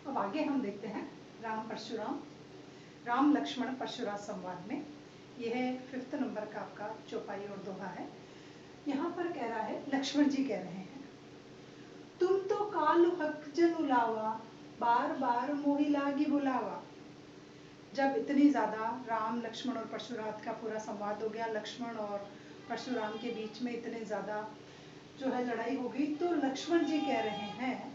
अब आगे हम देखते हैं राम परशुराम, राम लक्ष्मण परशुराम संवाद में। यह 5th नंबर का आपका चौपाई और दोहा है। यहाँ पर कह रहा है, लक्ष्मण जी कह रहे हैं, तुम तो काल हक जन उलावा, बार बार मोहि लागी बुलावा। जब इतनी ज्यादा राम लक्ष्मण और परशुराम का पूरा संवाद हो गया, लक्ष्मण और परशुराम के बीच में इतने ज्यादा जो है लड़ाई हो गई, तो लक्ष्मण जी कह रहे हैं,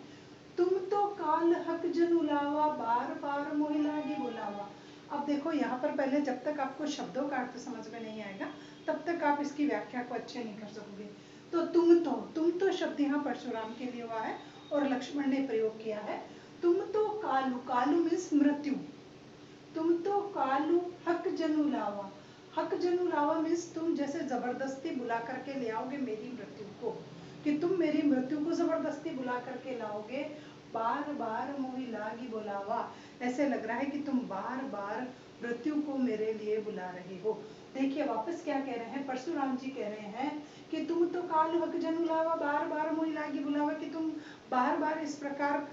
तुम तो काल हक जन उलावा, बार बार मोहि लागी बुलावा। अब देखो यहाँ पर पहले जब तक आपको शब्दों का अर्थ समझ में नहीं आएगा तब तक आप इसकी व्याख्या को अच्छे नहीं कर सकोगे। तो तुम तो शब्द यहाँ परशुराम के लिए हुआ है और लक्ष्मण ने प्रयोग किया है। तुम तो कालू, कालू मीन्स मृत्यु, तुम तो कालू हक जनु लावा, हक जनु लावा मीन्स तुम जैसे जबरदस्ती बुला करके ले आओगे मेरी मृत्यु को, कि तुम मेरी मृत्यु को जबरदस्ती बुला करके लाओगे। बार बार मोहि लागी बुलावा, ऐसे लग रहा है कि तुम बार बार मृत्यु को मेरे लिए बुला रहे हो। देखिए वापस क्या कह रहे हैं, परशुराम जी कह रहे हैं कि तुम तो काल हक जनु लावा, बार बार मोहि लागी बुलावा, कि तुम बार बार इस प्रकार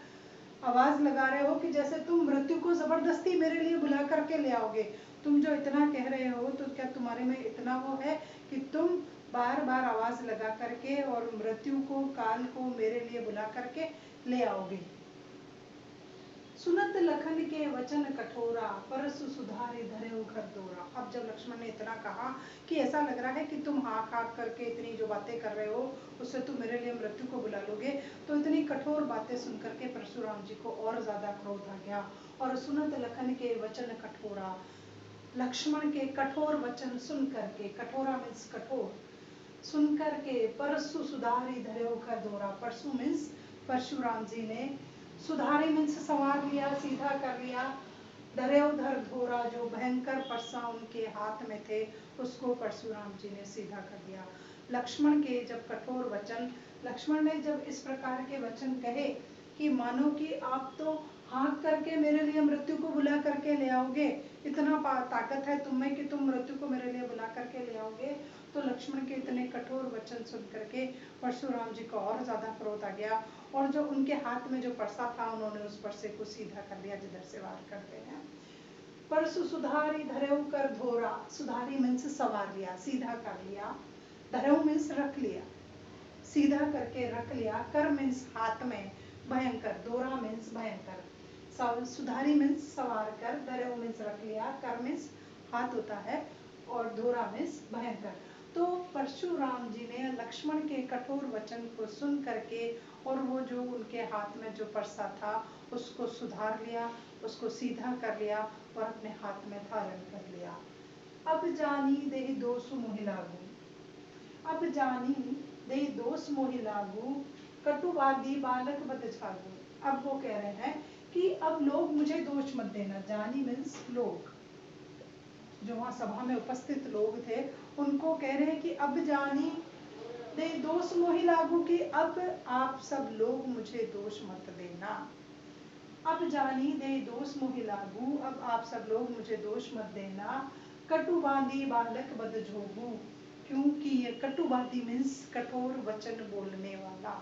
आवाज लगा रहे हो कि जैसे तुम मृत्यु को जबरदस्ती मेरे लिए बुला करके ले आओगे। तुम जो इतना कह रहे हो तो क्या तुम्हारे में इतना वो है कि तुम बार बार आवाज लगा करके और मृत्यु को, काल को मेरे लिए बुला करके ले आओगे। सुनत लखन के वचन कठोरा, परसु सुधारे धरे घर दोरा। अब जब लक्ष्मण ने इतना कहा कि ऐसा लग रहा है कि तुम हाक हाक करके इतनी जो बातें कर रहे हो उससे तुम मेरे लिए मृत्यु को बुला लोगे, तो इतनी कठोर बातें सुन करके परशुराम जी को और ज्यादा क्रोध आ गया। और सुनत लखन के वचन कठोरा, लक्ष्मण के कठोर वचन सुन करके, कठोरा मीन्स कठोर, सुन करके परसु सुधारी धरे घर दोरा, परसु मीन्स परशुराम जी ने, सुधारी मीन्स संवार लिया, सीधा कर लिया, धरेउधर धोरा जो भयंकर परसा उनके हाथ में थे उसको परशुराम जी ने सीधा कर दिया। लक्ष्मण के जब कठोर वचन, लक्ष्मण ने जब इस प्रकार के वचन कहे कि मानो कि आप तो हाँक करके मेरे लिए मृत्यु को बुला करके ले आओगे, इतना ताकत है तुम में कि तुम मृत्यु को मेरे लिए बुला करके ले आओगे, तो लक्ष्मण के इतने कठोर वचन सुन करके परशुराम जी को और ज्यादा क्रोध आ गया और जो उनके हाथ में जो परसा था उन्होंने उस परसे को सीधा कर लिया, जिधर से वार करते हैं। परसु सुधारी धरेउ कर धोरा, सुधारी मीन्स सवार लिया, सीधा कर लिया, धरेउ मीन्स रख लिया, सीधा करके रख लिया, कर मीन्स हाथ में, भयंकर, दोरा मीन्स भयंकर, सुधारी मीन्स सवार कर, धरेउ मीन्स रख लिया, कर मीन्स हाथ होता है और धोरा मीन्स भयंकर। तो परशुराम जी ने लक्ष्मण के कठोर वचन को सुन करके और वो जो उनके हाथ में जो परसा था उसको सुधार लिया, उसको सीधा कर लिया और अपने हाथ में धारण कर लिया। अब जानी देहि दोष मोहि लागू, अब जानी देहि दोष मोहि लागू, कटुवादी बालक बद जागू। अब वो कह रहे हैं कि अब लोग मुझे दोष मत देना, जानी मीन्स लोग, जो वहां सभा में उपस्थित लोग थे उनको कह रहे हैं कि अब जानी दे दोष मोहि लागू, कि अब आप सब लोग मुझे दोष मत देना। अब जानी दे दोष मोहि लागू, अब आप सब लोग मुझे दोष मत देना। कटुवादी बालक बद जोगू, क्योंकि ये कटुवादी मीन्स कठोर वचन बोलने वाला,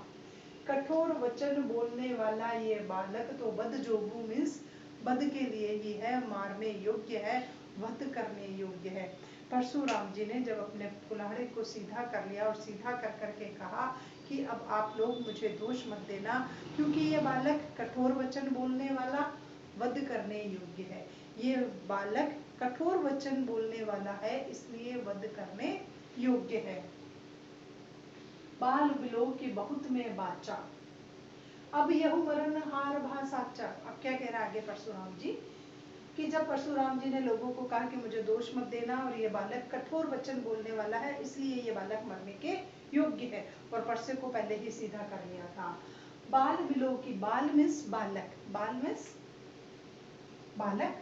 कठोर वचन बोलने वाला ये बालक तो बद जोगू मीन्स बद के लिए ही है, मारने योग्य है, वध करने योग्य है। परशुराम जी ने जब अपने कुल्हाड़े को सीधा कर लिया और सीधा कर करके कहा कि अब आप लोग मुझे दोष मत देना, क्योंकि ये बालक कठोर वचन बोलने वाला, वध करने योग्य है। ये बालक कठोर वचन बोलने वाला है इसलिए वध करने योग्य है। बाल बिलो की बहुत में बाचा, अब यह मरण हार भा साचा। अब क्या कह रहा है आगे परशुराम जी, कि जब परशुराम जी ने लोगों को कहा कि मुझे दोष मत देना और ये बालक कठोर वचन बोलने वाला है इसलिए ये बालक मरने के योग्य है, और परसे को पहले ही सीधा कर लिया था। बाल बिलो की, बाल मीन्स बालक, बाल मीन्स बालक,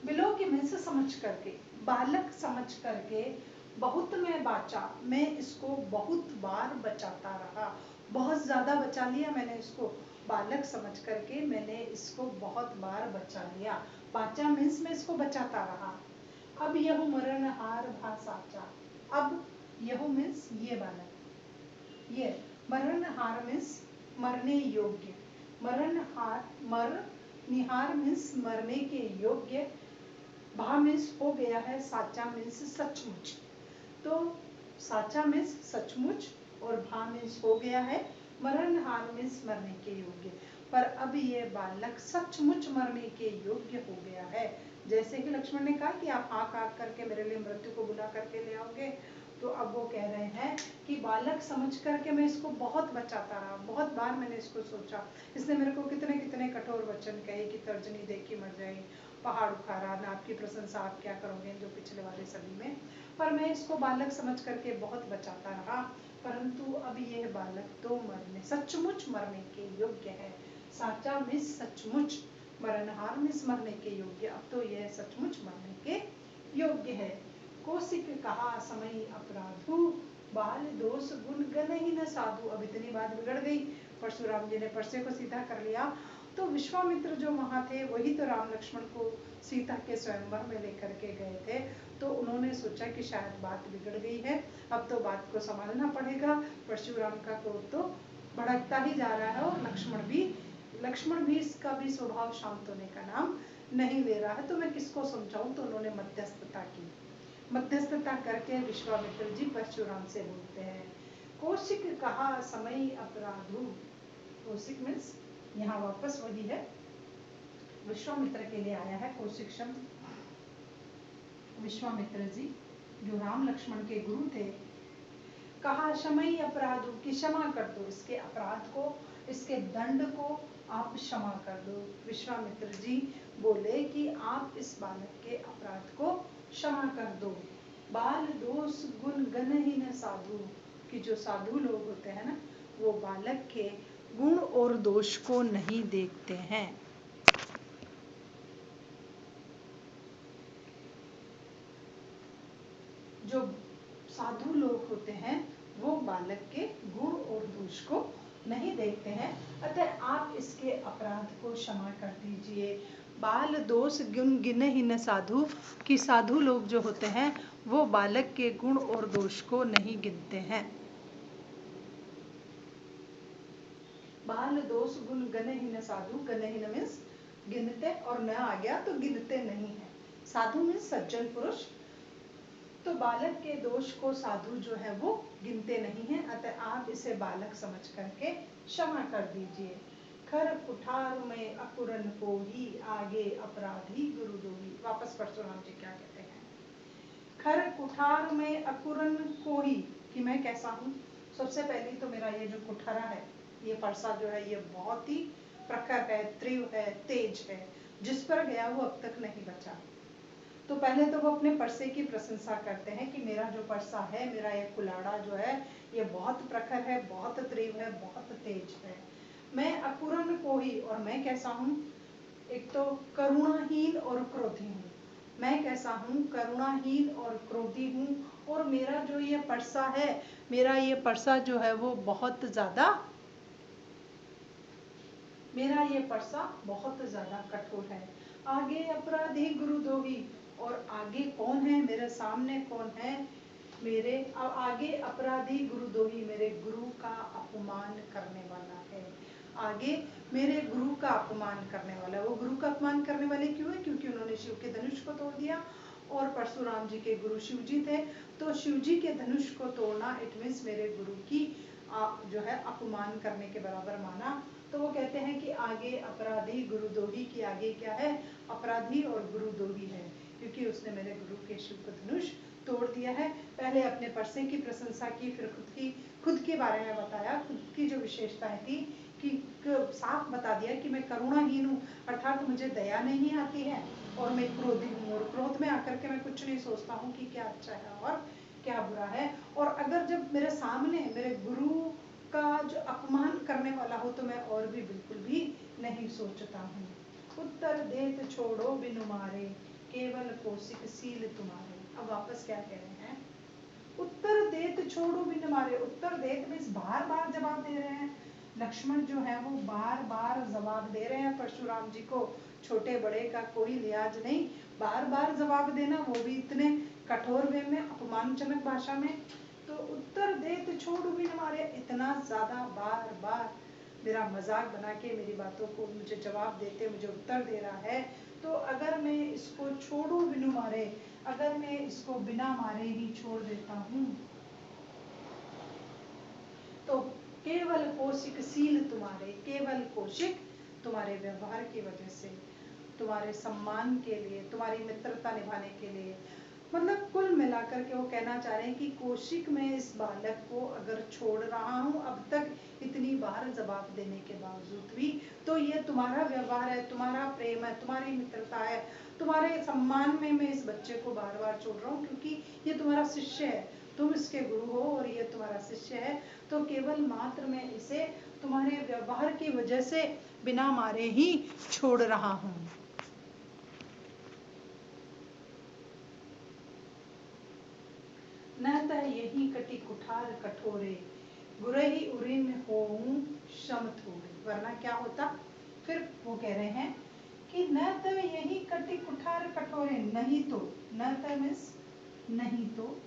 बिलो की मीन्स समझ करके, बालक समझ करके, बहुत में बाचा, मैं इसको बहुत बार बचाता रहा, बहुत ज्यादा बचा लिया मैंने इसको, बालक समझ करके मैंने इसको बहुत बार बचा लिया, बाचा मीन्स मैं इसको बचाता रहा। अब यह मरण हार भा साचा, अब यह मीन्स ये बालक, ये मरण हार मीन्स मरने योग्य, मर निहार मीन्स मरने के योग्य, भा मीन्स हो गया है, साचा मीन्स सचमुच। तो साचा मीन्स सचमुच और भा मीन्स हो गया है, मरणहार मीन्स मरने के योग्य। पर अब ये बालक सचमुच मरने के योग्य हो गया है। जैसे कि लक्ष्मण ने कहा कि आप हाँक हाँक करके मेरे लिए मृत्यु को बुला करके ले आओगे, तो अब वो कह रहे हैं कि बालक समझ करके मैं इसको बहुत बचाता रहा, बहुत बार मैंने इसको सोचा, इसने मेरे को कितने कितने कठोर वचन कहे कि तर्जनी देखी मर जाए, पहाड़ उखाड़ा, ना आपकी प्रशंसा आप क्या करोगे, जो पिछले वाले सभी में। पर मैं इसको बालक समझ करके बहुत बचाता रहा, परंतु अब यह बालक तो मरने, सचमुच मरने के योग्य है। साचा मिस सचमुच, मरणहार मिस मरने के योग्य, अब तो यह सचमुच मरने के योग्य है। कौशिक कहा समय अपराधु, बाल दोष गुण गण ही न साधु। अब इतनी बात बिगड़ गई, परशुराम जी ने परसे को सीधा कर लिया। तो विश्वामित्र जो वहां थे वही तो राम लक्ष्मण को सीता के स्वयंवर में लेकर के गए थे। तो उन्होंने सोचा कि शायद बात बिगड़ गई है, अब तो बात को संभालना पड़ेगा। परशुराम का क्रोध तो भड़कता ही जा रहा है और लक्ष्मण भी इसका भी स्वभाव शांत होने का नाम नहीं ले रहा है। तो मैं किसको समझाऊं, तो उन्होंने मध्यस्थता की। मध्यस्थता करके विश्वामित्र जी परशुराम से बोलते हैं, कौशिक कहा समय अपराधु। कौशिक मीन्स यहाँ वापस वही है, विश्वामित्र के लिए आया है कौशिक शब्द। विश्वामित्र जी जो राम लक्ष्मण के गुरु थे, कहा समय अपराधु कि क्षमा कर दो, इसके अपराध को, इसके दंड को आप क्षमा कर दो। विश्वामित्र जी बोले कि आप इस बालक के अपराध को क्षमा कर दो। बाल दोष गुण गण ही न साधु, कि जो साधु लोग होते हैं ना, वो बालक के गुण और दोष को नहीं देखते हैं। जो साधु लोग होते हैं वो बालक के गुण और दोष को नहीं देखते हैं, अतः आप इसके अपराध को क्षमा कर दीजिए। बाल दोष गुण गिने ही न साधु, कि साधु लोग जो होते हैं वो बालक के गुण और दोष को नहीं गिनते हैं। बाल दोष गुण गने ही न साधु, गने ही न मीन्स गिनते, और न आ गया तो गिनते नहीं है। साधु मीन्स सज्जन पुरुष, तो बालक के दोष को साधु जो है वो गिनते नहीं है, अतः आप इसे बालक समझ करके क्षमा कर दीजिए। खर कुठार में अकुरन को ही, आगे अपराधी गुरुद्रोही। वापस परशुराम जी क्या कहते हैं, खर कुठार में अकुरन को ही, कि मैं कैसा हूँ। सबसे पहले तो मेरा ये जो कुठारा है, ये परसा जो है, ये बहुत ही प्रखर है, तीव्र है, तेज है, जिस पर गया वो अब तक नहीं बचा। तो पहले तो वो अपने परसे की प्रशंसा करते हैं कि मेरा जो परसा है, मेरा ये कुलाड़ा जो है, ये बहुत प्रखर है, बहुत तीव्र है, बहुत तेज है। मैं अकुरन को ही, और मैं कैसा हूँ, एक तो करुणाहीन और क्रोधी हूँ। मैं कैसा हूँ, करुणाहीन और क्रोधी हूँ, और मेरा जो ये परसा है, मेरा ये परसा जो है वो बहुत ज्यादा, मेरा ये परसा बहुत ज्यादा कठोर है। आगे अपराधी गुरुद्रोही, और आगे कौन है, मेरे सामने कौन है, मेरे आगे अपराधी गुरुद्रोही, मेरे गुरु का अपमान करने वाला है। आगे मेरे गुरु का अपमान करने वाला, वो गुरु का अपमान करने वाले क्यों है, क्योंकि उन्होंने शिव के धनुष को तोड़ दिया, और परशुराम जी के गुरु शिव जी थे, तो शिव जी के धनुष को तोड़ना इट मीन्स मेरे गुरु की जो है अपमान करने के बराबर माना। तो वो कहते हैं कि आगे अपराधी गुरुद्रोही, की आगे क्या है, अपराधी और गुरुद्रोही है, क्योंकि उसने मेरे गुरु के शिव को धनुष तोड़ दिया है। पहले अपने परसे की प्रशंसा की, फिर खुद के बारे में बताया, खुद की जो विशेषताएं थी, कि साफ बता दिया कि मैं करुणाहीन हूँ, अर्थात मुझे दया नहीं आती है, और मैं क्रोधी हूँ, और क्रोध में आकर के मैं कुछ नहीं सोचता हूँ कि क्या अच्छा है और क्या बुरा है। और अगर जब मेरे सामने मेरे गुरु का जो अपमान करने वाला हो, तो मैं और भी बिल्कुल भी नहीं सोचता हूँ। उत्तर देत छोड़ो बिनु मारे, केवल कौशिक सील तुम्हारे। अब वापस क्या कह रहे हैं, उत्तर देत छोड़ो बिनु मारे। उत्तर देत मीन्स बार बार जवाब दे रहे हैं। लक्ष्मण जो है वो बार बार जवाब दे रहे हैं परशुराम जी को, छोटे बड़े का कोई लिहाज नहीं, बार बार जवाब देना, वो भी इतने कठोर वे में, अपमानजनक भाषा में। तो उत्तर देत छोड़ बिन मारे, इतना ज्यादा बार बार मेरा मजाक बना के मेरी बातों को मुझे जवाब देते, मुझे उत्तर दे रहा है, तो अगर मैं इसको छोड़ू बिनु मारे, अगर मैं इसको बिना मारे ही छोड़ देता हूँ, तो केवल कौशिकशील तुम्हारे, केवल कौशिक तुम्हारे व्यवहार की वजह से, तुम्हारे सम्मान के लिए, तुम्हारी मित्रता निभाने के लिए, मतलब कुल मिलाकर के वो कहना चाह रहे हैं कि कौशिक में इस बालक को अगर छोड़ रहा हूँ अब तक इतनी बार जवाब देने के बावजूद भी, तो ये तुम्हारा व्यवहार है, तुम्हारा प्रेम है, तुम्हारी मित्रता है, तुम्हारे सम्मान में मैं इस बच्चे को बार बार छोड़ रहा हूँ, क्योंकि ये तुम्हारा शिष्य है, तुम इसके गुरु हो और ये तुम्हारा शिष्य है, तो केवल मात्र मैं इसे तुम्हारे व्यवहार की वजह से बिना मारे ही छोड़ रहा हूँ। न तह यही कटि कुठार कठोरे, गुरहि उरिन होऊं शम थोड़े। वरना क्या होता, फिर वो कह रहे हैं कि न तो यही कटि कुठार कठोरे, नहीं तो, न तो मीन्स नहीं तो,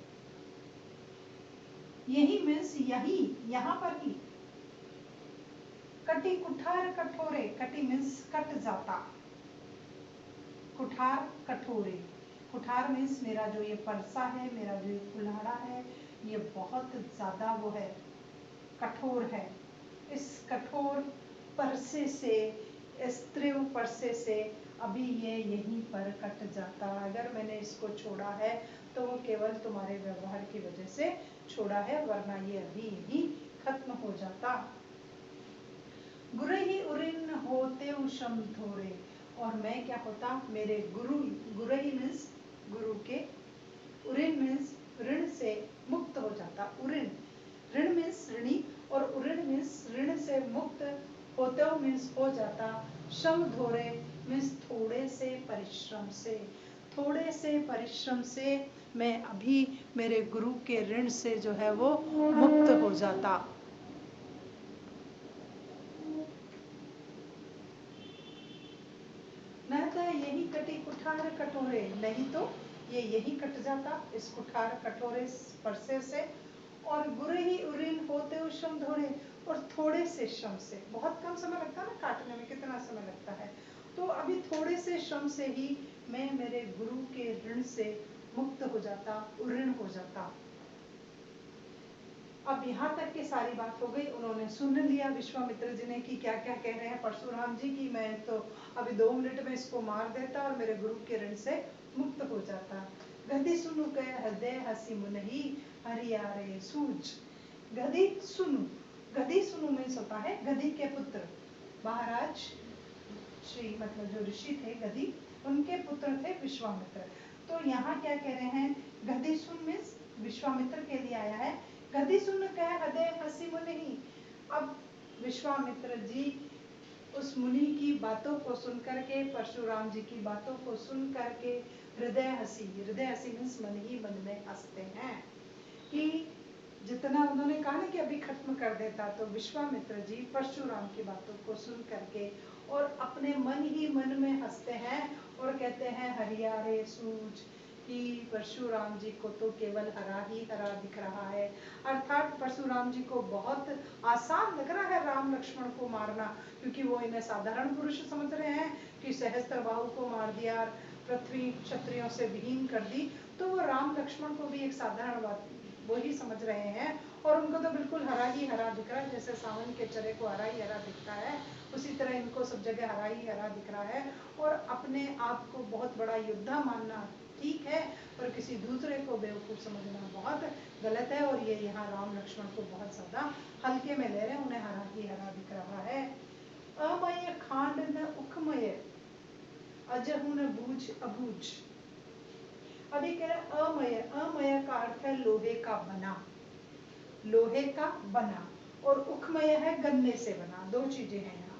यही मीन्स यही, यहाँ पर ही, कटि कुठार कठोरे, कटि मीन्स कट जाता, कुठार कठोरे, कुठार मीन्स मेरा जो ये परसा है, मेरा जो ये कुल्हाड़ा है, ये बहुत ज्यादा वो है, कठोर है, इस कठोर परसे से, इस तीव्र परसे से अभी ये यहीं पर कट जाता। अगर मैंने इसको छोड़ा है तो वो केवल तुम्हारे व्यवहार की वजह से छोड़ा है, वरना ये अभी यही खत्म हो जाता। गुरहि उरिन होते शम थोड़े, और मैं क्या होता, मेरे गुरु, गुरहि मीन्स गुरु के, उरिन मीन्स ऋण से मुक्त हो जाता। उरिन, ऋण मीन्स ऋणी, और उरिन मीन्स ऋण से मुक्त, होते मीन्स हो जाता, श्रम धोरे मीन्स थोड़े से परिश्रम से, थोड़े से परिश्रम से मैं अभी मेरे गुरु के ऋण से जो है वो मुक्त हो जाता। न तो यही कटी कुठार कटोरे, नहीं तो ये यही कट जाता इस कुठार कटोरे परसे से, और गुरे ही उरिन होते हुए श्रम धोरे, और थोड़े से श्रम से, बहुत कम समय लगता है ना काटने में, कितना समय लगता है, तो अभी थोड़े से श्रम से ही मैं मेरे गुरु के ऋण से मुक्त हो जाता, उऋण हो जाता। अब यहाँ तक की सारी बात हो गई, उन्होंने सुन लिया विश्वामित्र जी ने कि क्या क्या कह रहे हैं परशुराम जी की, मैं तो अभी 2 मिनट में इसको मार देता और मेरे गुरु के ऋण से मुक्त हो जाता। गधि सुनु कह हृदय हसी मुनहि, हरियारे सूझ। गधि सुनु, गधि सुनु मीन्स होता है गधि के पुत्र, महाराज श्री मतलब जो ऋषि थे गधि, उनके पुत्र थे विश्वामित्र। तो यहाँ क्या कह रहे हैं, गधि सुन मीन्स विश्वामित्र के लिए आया है, गधि सुन कह हृदय हसी मुनि। अब विश्वामित्र जी उस मुनि की बातों को सुन करके, परशुराम जी की बातों को सुन करके हृदय हसी, हृदय हसी मीन्स मन ही मन में हंसते हैं, कि जितना उन्होंने कहा ना कि अभी खत्म कर देता, तो विश्वामित्र जी परशुराम की बातों को सुन करके और अपने मन ही मन में हंसते हैं और कहते हैं हरियारे सूझ, कि परशुराम जी को तो केवल हरा ही हरा दिख रहा है, अर्थात परशुराम जी को बहुत आसान लग रहा है राम लक्ष्मण को मारना, क्योंकि वो इन्हें साधारण पुरुष समझ रहे हैं कि सहस्त्रबाहु को मार दिया, पृथ्वी क्षत्रियों से विहीन कर दी, तो वो राम लक्ष्मण को भी एक साधारण बात वो ही समझ रहे हैं, और उनको तो बिल्कुल हरा ही हरा दिख रहा है, जैसे सावन के चरे को हरा ही हरा दिखता है, उसी तरह इनको सब जगह हरा ही हरा दिख रहा है, और अपने आप को बहुत बड़ा योद्धा मानना ठीक है, पर किसी दूसरे को बेवकूफ समझना बहुत गलत है, और ये यहाँ राम लक्ष्मण को बहुत ज्यादा हल्के में ले रहे हैं, उन्हें हरा ही हरा दिख रहा है। अमय खांड न उखमय, अजहु न बूझ अबूझ। अभी कह रहे अमय, अमय का अर्थ है लोहे का बना, लोहे का बना, और उखमय है गन्ने से बना, दो चीजें हैं यहाँ,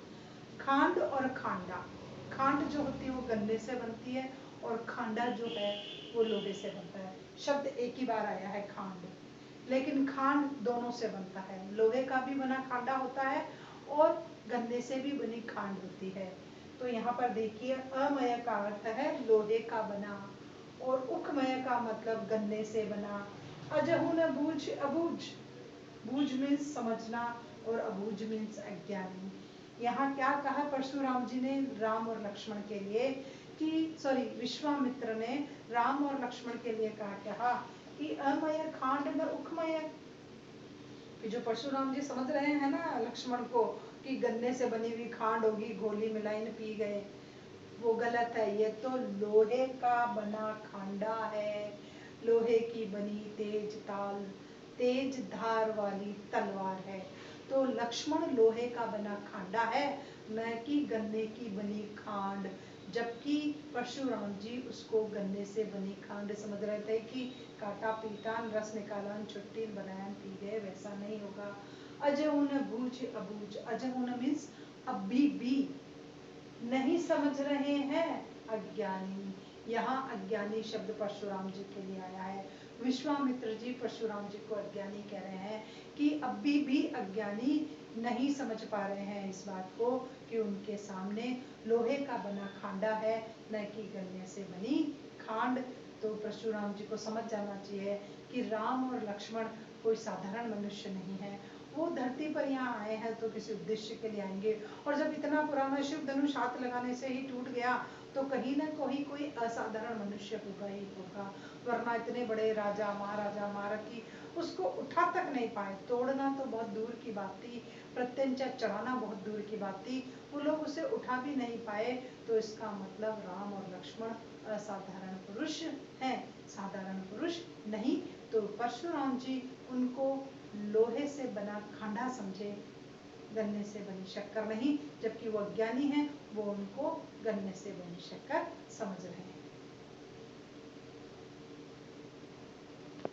खांड और खांडा। खांड जो होती है वो गन्ने से बनती है, और खांडा जो है वो लोहे से बनता है। शब्द एक ही बार आया है खांड, लेकिन खांड दोनों से बनता है, लोहे का भी बना खांडा होता है और गन्ने से भी बनी खांड होती है। तो यहाँ पर देखिए अमय का अर्थ है लोहे का बना, और उखमय का मतलब गन्ने से बना। अजहु न बूझ अबूझ, बूझ मीन्स समझना, और अबूझ मीन्स अज्ञानी। यहाँ क्या कहा परशुराम जी ने राम और लक्ष्मण के लिए कि सॉरी विश्वामित्र ने राम और लक्ष्मण के लिए कहा कि अमय खांड न उखमय, कि जो परशुराम जी समझ रहे हैं ना लक्ष्मण को कि गन्ने से बनी हुई खांड होगी, घोली मिलाई न पी गए, वो गलत है। ये तो लोहे का बना खांडा है, लोहे की बनी तेज धार वाली तलवार है। तो लक्ष्मण लोहे का बना खांडा है, न कि गन्ने की बनी खांड। जबकि परशुराम जी उसको गन्ने से बनी खांड समझ रहे थे कि काटा पीटान रस निकालान छुट्टी बनायान पी गए, वैसा नहीं होगा। अजहुन बूझ अबूझ, अजहुन मीन्स अभी भी नहीं समझ रहे हैं, अज्ञानी। यहाँ अज्ञानी शब्द परशुराम जी के लिए आया है। विश्वामित्र जी परशुराम जी को अज्ञानी कह रहे हैं कि अभी भी अज्ञानी नहीं समझ पा रहे हैं इस बात को कि उनके सामने लोहे का बना खांडा है, न कि गन्ने से बनी खांड। तो परशुराम जी को समझ जाना चाहिए कि राम और लक्ष्मण कोई साधारण मनुष्य नहीं है। वो धरती पर यहाँ आए हैं तो किसी उद्देश्य के लिए आएंगे, और जब इतना पुराना शिव धनुष हाथ लगाने से ही टूट गया तो कहीं ना कहीं कोई असाधारण मनुष्य होगा ही होगा, वरना इतने बड़े राजा महाराजा महारथी उसको उठा तक नहीं पाए। तोड़ना तो बहुत दूर की बात थी, प्रत्यंचा चढ़ाना बहुत दूर की बात थी, वो लोग उसे उठा भी नहीं पाए। तो इसका मतलब राम और लक्ष्मण असाधारण पुरुष हैं, साधारण पुरुष नहीं। तो परशुराम जी उनको लोहे से बना खांडा समझे, गन्ने से बनी शक्कर नहीं, जबकि वो अज्ञानी है, वो उनको गन्ने से बनी शक्कर समझ रहे हैं।